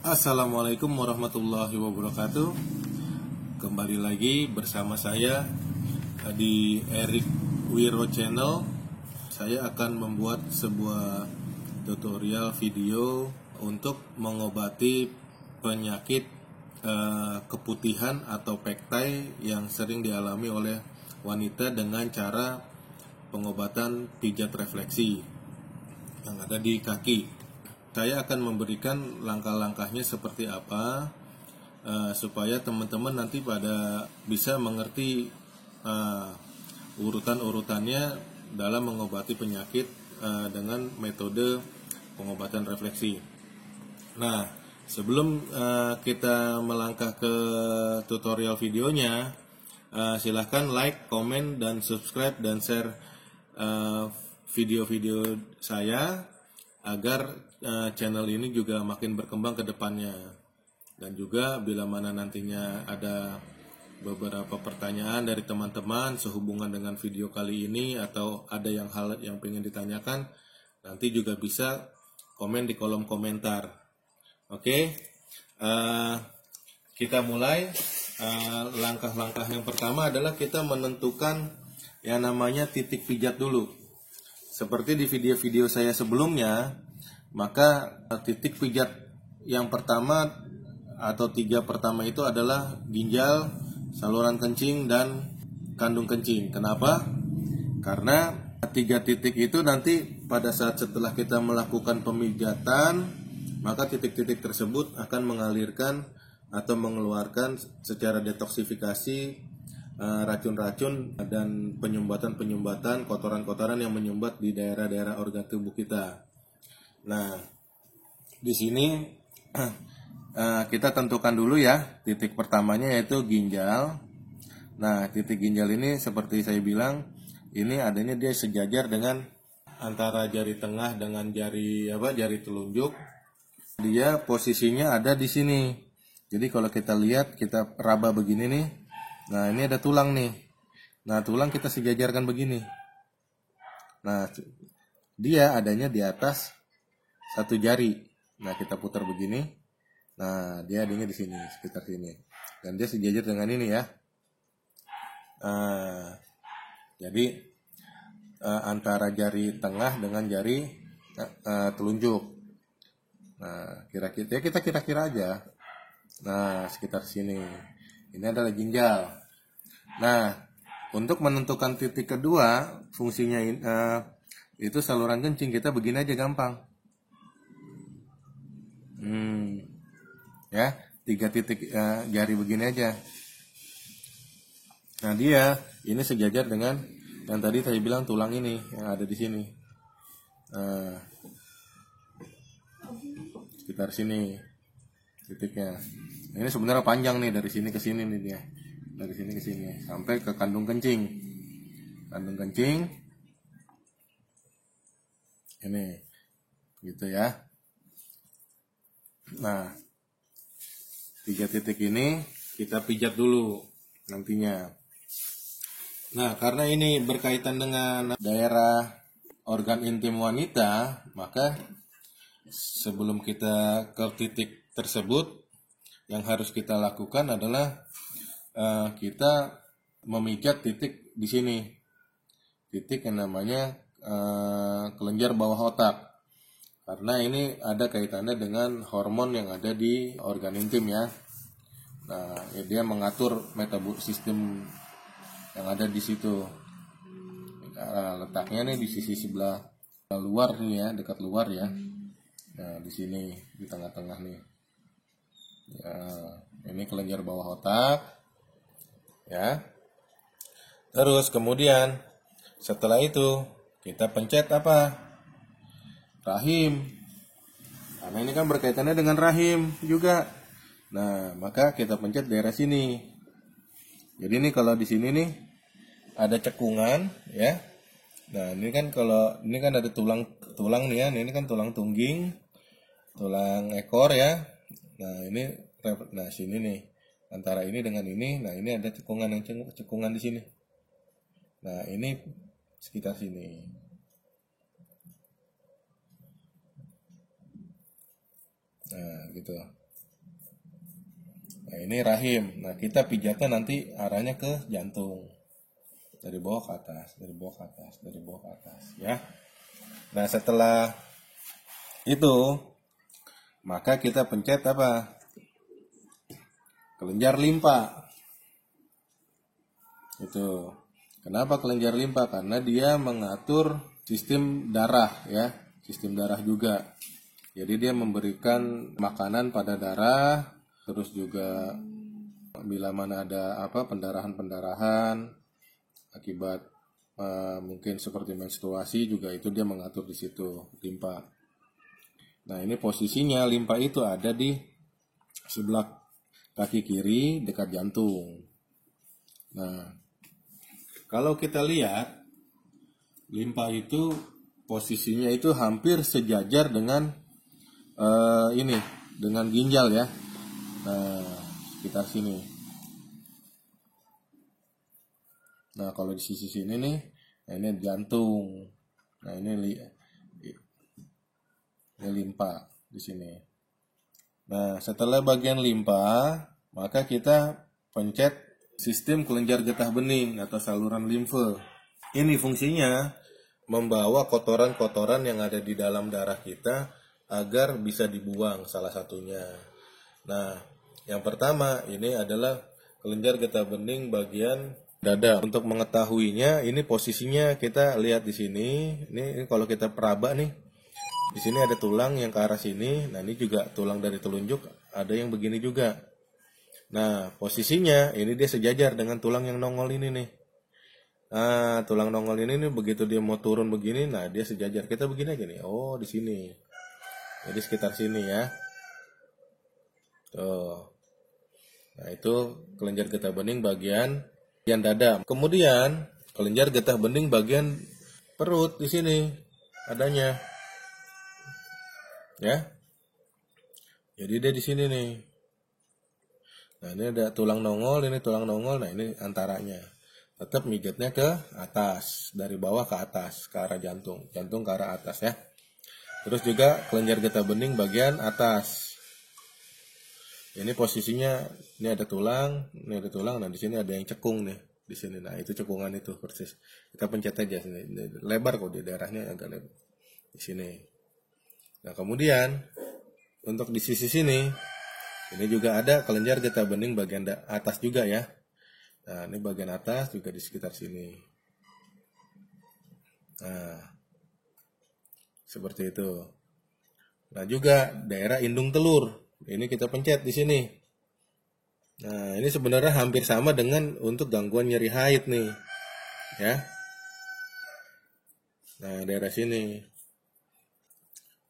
Assalamualaikum warahmatullahi wabarakatuh. Kembali lagi bersama saya di Erik Wiro Channel. Saya akan membuat sebuah tutorial video untuk mengobati penyakit keputihan atau pektai yang sering dialami oleh wanita dengan cara pengobatan pijat refleksi yang ada di kaki. Saya akan memberikan langkah-langkahnya seperti apa supaya teman-teman nanti pada bisa mengerti urutan-urutannya dalam mengobati penyakit dengan metode pengobatan refleksi. Nah, sebelum kita melangkah ke tutorial videonya, silahkan like, komen, dan subscribe dan share video-video saya agar channel ini juga makin berkembang ke depannya. Dan juga bila mana nantinya ada beberapa pertanyaan dari teman-teman sehubungan dengan video kali ini atau ada hal yang pengen ditanyakan, nanti juga bisa komen di kolom komentar. Oke, kita mulai. Langkah-langkah yang pertama adalah kita menentukan yang namanya titik pijat dulu. Seperti di video-video saya sebelumnya, maka titik pijat yang pertama atau 3 pertama itu adalah ginjal, saluran kencing, dan kandung kencing. Kenapa? Karena 3 titik itu nanti pada saat setelah kita melakukan pemijatan, maka titik-titik tersebut akan mengalirkan atau mengeluarkan secara detoksifikasi racun-racun dan penyumbatan-penyumbatan, kotoran-kotoran yang menyumbat di daerah-daerah organ tubuh kita. Nah, di sini kita tentukan dulu ya titik pertamanya, yaitu ginjal. Nah, titik ginjal ini seperti saya bilang, ini adanya dia sejajar dengan antara jari tengah dengan jari telunjuk. Dia posisinya ada di sini. Jadi kalau kita lihat, kita raba begini nih. Nah, ini ada tulang nih. Nah, tulang kita sejajarkan begini. Nah, dia adanya di atas 1 jari. Nah, kita putar begini. Nah, dia adanya di sini, sekitar sini. Dan dia sejajar dengan ini ya. Jadi antara jari tengah dengan jari telunjuk. Nah, kita kira-kira aja. Nah, sekitar sini. Ini adalah ginjal. Nah, untuk menentukan titik kedua, fungsinya itu saluran kencing. Kita begini aja gampang. Ya, 3 titik jari begini aja. Nah, dia ini sejajar dengan yang tadi saya bilang tulang ini yang ada di sini. Sekitar sini titiknya. Ini sebenarnya panjang nih, dari sini ke sini nih dia. Dari sini ke sini sampai ke kandung kencing. Kandung kencing. Ini. Gitu ya. Nah, 3 titik ini kita pijat dulu nantinya. Nah, karena ini berkaitan dengan daerah organ intim wanita, maka sebelum kita ke titik tersebut, yang harus kita lakukan adalah kita memijat titik di sini. Titik yang namanya kelenjar bawah otak. Karena ini ada kaitannya dengan hormon yang ada di organ intim ya. Nah, dia mengatur sistem yang ada di situ. Letaknya nih di sisi sebelah luar nih ya, dekat luar ya. Nah, di sini di tengah-tengah nih. Ya, ini kelenjar bawah otak. Ya. Terus kemudian setelah itu kita pencet apa? Rahim. Karena ini kan berkaitannya dengan rahim juga. Nah, maka kita pencet daerah sini. Jadi ini kalau di sini nih ada cekungan ya. Nah, ini kan ada tulang nih ya. Ini kan tulang tungging, tulang ekor ya. Nah, sini nih. Antara ini dengan ini, nah ini ada cekungan di sini. Nah, ini sekitar sini. Nah, gitu. Nah, ini rahim. Nah, kita pijatnya nanti arahnya ke jantung. Dari bawah ke atas, dari bawah ke atas, dari bawah ke atas, ya. Nah, setelah itu, maka kita pencet apa? Kelenjar limpa. Itu. Kenapa kelenjar limpa? Karena dia mengatur sistem darah, ya. Sistem darah juga. Jadi dia memberikan makanan pada darah, terus juga bila mana ada pendarahan akibat mungkin seperti menstruasi juga itu dia mengatur di situ limpa. Nah, ini posisinya limpa itu ada di sebelah kaki kiri dekat jantung. Nah, kalau kita lihat limpa itu posisinya itu hampir sejajar dengan dengan ginjal, ya. Nah, sekitar sini. Nah, kalau di sisi sini nih, nah ini jantung. Nah, ini limpa di sini. Nah, setelah bagian limpa, maka kita pencet sistem kelenjar getah bening atau saluran limfe. Ini fungsinya membawa kotoran-kotoran yang ada di dalam darah kita agar bisa dibuang salah satunya. Nah, yang pertama ini adalah kelenjar getah bening bagian dada. Untuk mengetahuinya, ini posisinya kita lihat di sini. Ini kalau kita peraba nih, di sini ada tulang yang ke arah sini. Nah, ini juga tulang dari telunjuk, ada yang begini juga. Nah, posisinya ini dia sejajar dengan tulang yang nongol ini nih. Nah, tulang nongol ini nih begitu dia mau turun begini, nah dia sejajar. Kita begini aja nih. Oh, di sini. Jadi sekitar sini, ya. Tuh. Nah, itu kelenjar getah bening bagian dada. Kemudian kelenjar getah bening bagian perut di sini adanya, ya. Jadi dia di sini nih. Nah, ini ada tulang nongol, ini tulang nongol. Nah, ini antaranya. Tetap mijatnya ke atas, dari bawah ke atas, ke arah jantung, jantung ke arah atas, ya. Terus juga kelenjar getah bening bagian atas. Ini posisinya, ini ada tulang, ini ada tulang. Nah, di sini ada yang cekung nih, di sini. Nah, itu cekungan itu persis. Kita pencet aja sini. Lebar kok di daerahnya agak lebar. Di sini. Nah, kemudian untuk di sisi sini, ini juga ada kelenjar getah bening bagian atas juga, ya. Nah, ini bagian atas juga di sekitar sini. Nah, seperti itu. Nah, juga daerah indung telur. Ini kita pencet di sini. Nah, ini sebenarnya hampir sama dengan untuk gangguan nyeri haid nih, ya. Nah, daerah sini.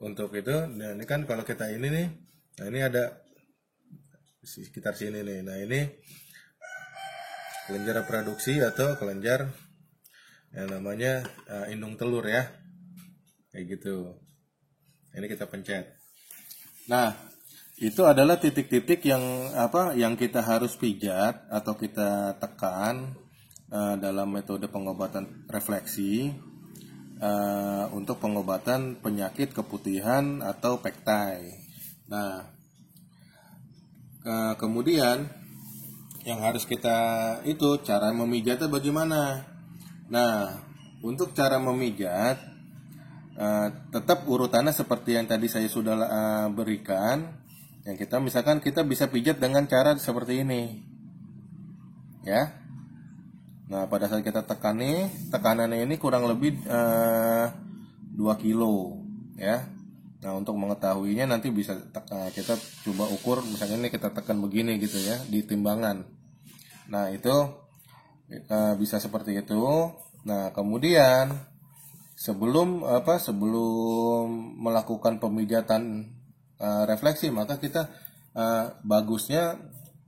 Untuk itu, nah ini kan kalau kita ini nih, nah ini ada sekitar sini nih. Nah, ini kelenjar reproduksi atau kelenjar yang namanya indung telur, ya. Kayak gitu. Ini kita pencet. Nah, itu adalah titik-titik yang kita harus pijat atau kita tekan dalam metode pengobatan refleksi untuk pengobatan penyakit keputihan atau pektai. Nah, kemudian yang harus kita itu cara memijatnya bagaimana? Nah, untuk cara memijat tetap urutannya seperti yang tadi saya sudah berikan. Yang kita misalkan kita bisa pijat dengan cara seperti ini, ya. Nah, pada saat kita tekan nih, tekanannya ini kurang lebih 2 kilo, ya. Nah, untuk mengetahuinya nanti bisa kita coba ukur, misalnya ini kita tekan begini gitu, ya, di timbangan. Nah, itu bisa seperti itu. Nah, kemudian sebelum melakukan pemijatan refleksi, maka kita bagusnya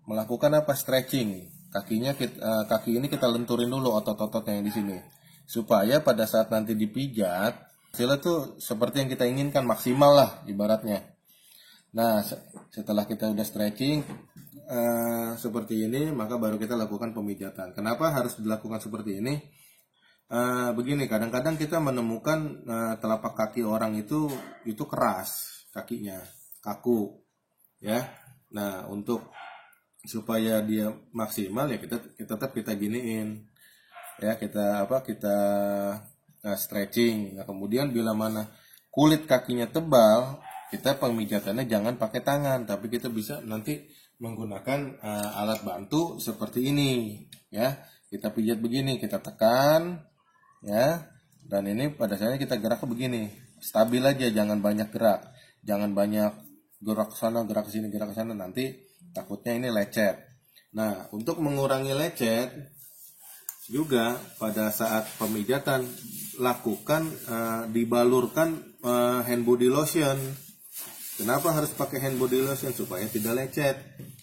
melakukan stretching kakinya. Kaki ini kita lenturin dulu otot-ototnya yang di sini, supaya pada saat nanti dipijat hasilnya tuh seperti yang kita inginkan, maksimal lah ibaratnya. Nah, setelah kita udah stretching seperti ini, maka baru kita lakukan pemijatan. Kenapa harus dilakukan seperti ini? Begini, kadang-kadang kita menemukan telapak kaki orang itu keras kakinya, kaku, ya. Nah, untuk supaya dia maksimal ya kita giniin ya, kita stretching. Nah, kemudian bila mana kulit kakinya tebal, kita pemijatannya jangan pakai tangan, tapi kita bisa nanti menggunakan alat bantu seperti ini ya. Kita pijat begini, kita tekan ya, dan ini pada saatnya kita gerak begini, stabil aja, jangan banyak gerak, jangan banyak gerak sana gerak ke sini gerak ke sana, nanti takutnya ini lecet. Nah, untuk mengurangi lecet juga pada saat pemijatan lakukan dibalurkan hand body lotion. Kenapa harus pakai hand body lotion? Supaya tidak lecet.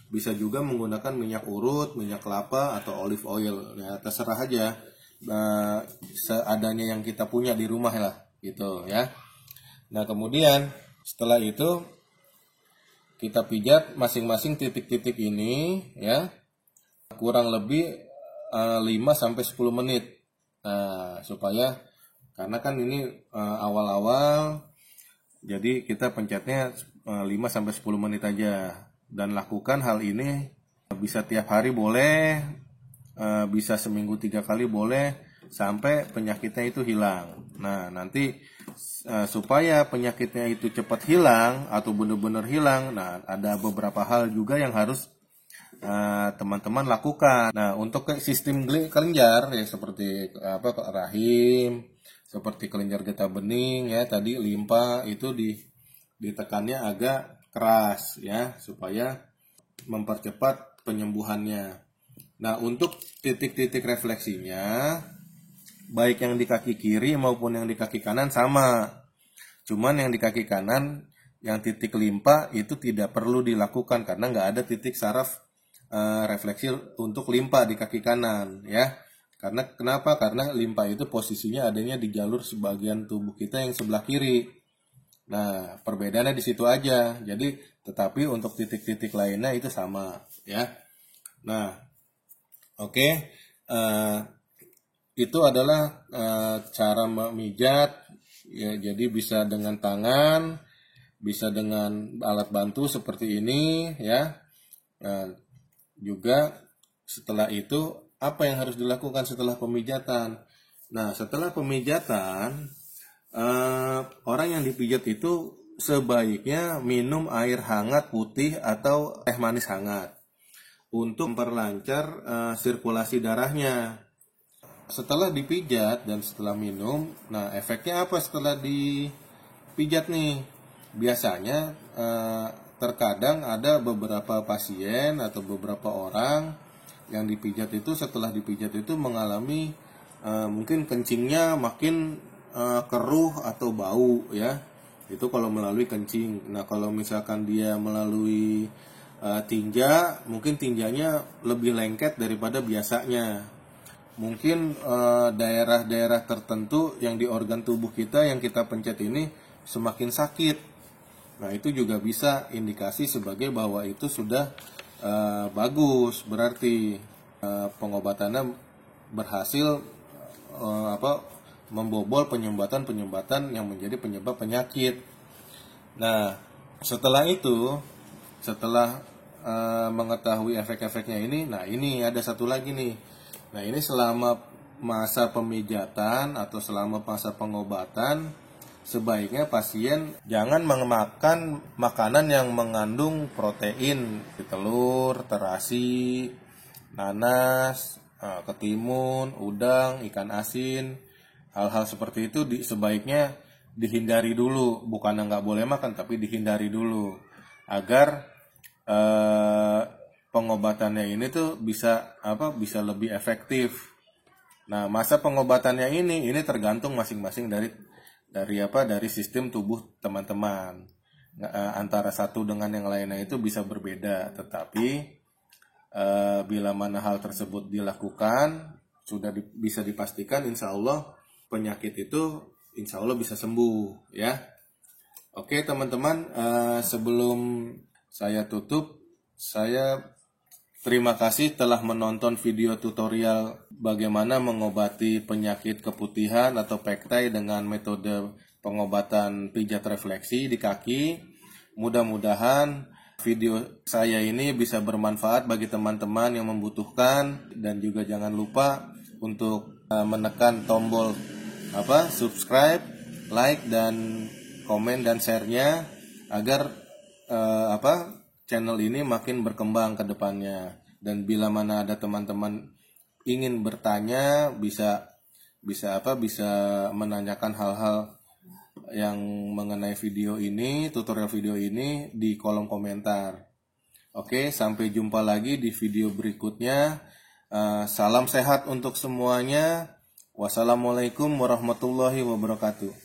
Bisa juga menggunakan minyak urut, minyak kelapa, atau olive oil. Ya, terserah aja seadanya yang kita punya di rumah lah, gitu ya. Nah, kemudian setelah itu kita pijat masing-masing titik-titik ini ya, kurang lebih 5-10 menit. Nah, supaya karena kan ini awal-awal, jadi kita pencetnya 5-10 menit aja. Dan lakukan hal ini bisa tiap hari boleh, bisa seminggu 3 kali boleh, sampai penyakitnya itu hilang. Nah, nanti supaya penyakitnya itu cepat hilang atau benar-benar hilang, nah ada beberapa hal juga yang harus teman-teman lakukan. Nah, untuk sistem kelenjar ya, seperti rahim, seperti kelenjar getah bening ya, tadi limpa itu ditekannya agak keras ya, supaya mempercepat penyembuhannya. Nah, untuk titik-titik refleksinya, baik yang di kaki kiri maupun yang di kaki kanan sama. Cuman yang di kaki kanan, yang titik limpa itu tidak perlu dilakukan karena nggak ada titik saraf refleksi untuk limpa di kaki kanan ya. Kenapa? Karena limpa itu posisinya adanya di jalur sebagian tubuh kita yang sebelah kiri. Nah, perbedaannya di situ aja. Jadi, tetapi untuk titik-titik lainnya itu sama ya. Nah, oke. Itu adalah cara memijat ya. Jadi bisa dengan tangan, bisa dengan alat bantu seperti ini ya. Nah, juga setelah itu apa yang harus dilakukan setelah pemijatan? Nah, setelah pemijatan, orang yang dipijat itu sebaiknya minum air hangat putih atau teh manis hangat untuk memperlancar sirkulasi darahnya. Setelah dipijat dan setelah minum, nah efeknya apa setelah dipijat nih? Biasanya terkadang ada beberapa pasien atau beberapa orang yang dipijat itu, setelah dipijat itu mengalami mungkin kencingnya makin keruh atau bau ya. Itu kalau melalui kencing. Nah, kalau misalkan dia melalui tinja, mungkin tinjanya lebih lengket daripada biasanya. Mungkin daerah-daerah tertentu yang di organ tubuh kita yang kita pencet ini semakin sakit. Nah, itu juga bisa indikasi sebagai bahwa itu sudah bagus, berarti pengobatannya berhasil membobol penyumbatan yang menjadi penyebab penyakit. Nah, setelah itu, setelah mengetahui efek-efeknya ini, nah ini ada satu lagi nih. Nah, ini selama masa pemijatan atau selama masa pengobatan, sebaiknya pasien jangan memakan makanan yang mengandung protein, telur, terasi, nanas, ketimun, udang, ikan asin. Hal-hal seperti itu sebaiknya dihindari dulu. Bukan nggak boleh makan, tapi dihindari dulu agar pengobatannya ini tuh bisa lebih efektif. Nah, masa pengobatannya ini tergantung masing-masing dari sistem tubuh teman-teman. Antara satu dengan yang lainnya itu bisa berbeda, tetapi bila mana hal tersebut dilakukan sudah bisa dipastikan insya Allah penyakit itu insya Allah bisa sembuh ya. Oke teman-teman, sebelum saya tutup, saya terima kasih telah menonton video tutorial bagaimana mengobati penyakit keputihan atau pektai dengan metode pengobatan pijat refleksi di kaki. Mudah-mudahan video saya ini bisa bermanfaat bagi teman-teman yang membutuhkan, dan juga jangan lupa untuk menekan tombol subscribe, like, dan komen dan share-nya agar channel ini makin berkembang ke depannya. Dan bila mana ada teman-teman ingin bertanya, bisa menanyakan hal-hal yang mengenai video ini, tutorial video ini di kolom komentar. Oke, sampai jumpa lagi di video berikutnya. Salam sehat untuk semuanya. Wassalamualaikum warahmatullahi wabarakatuh.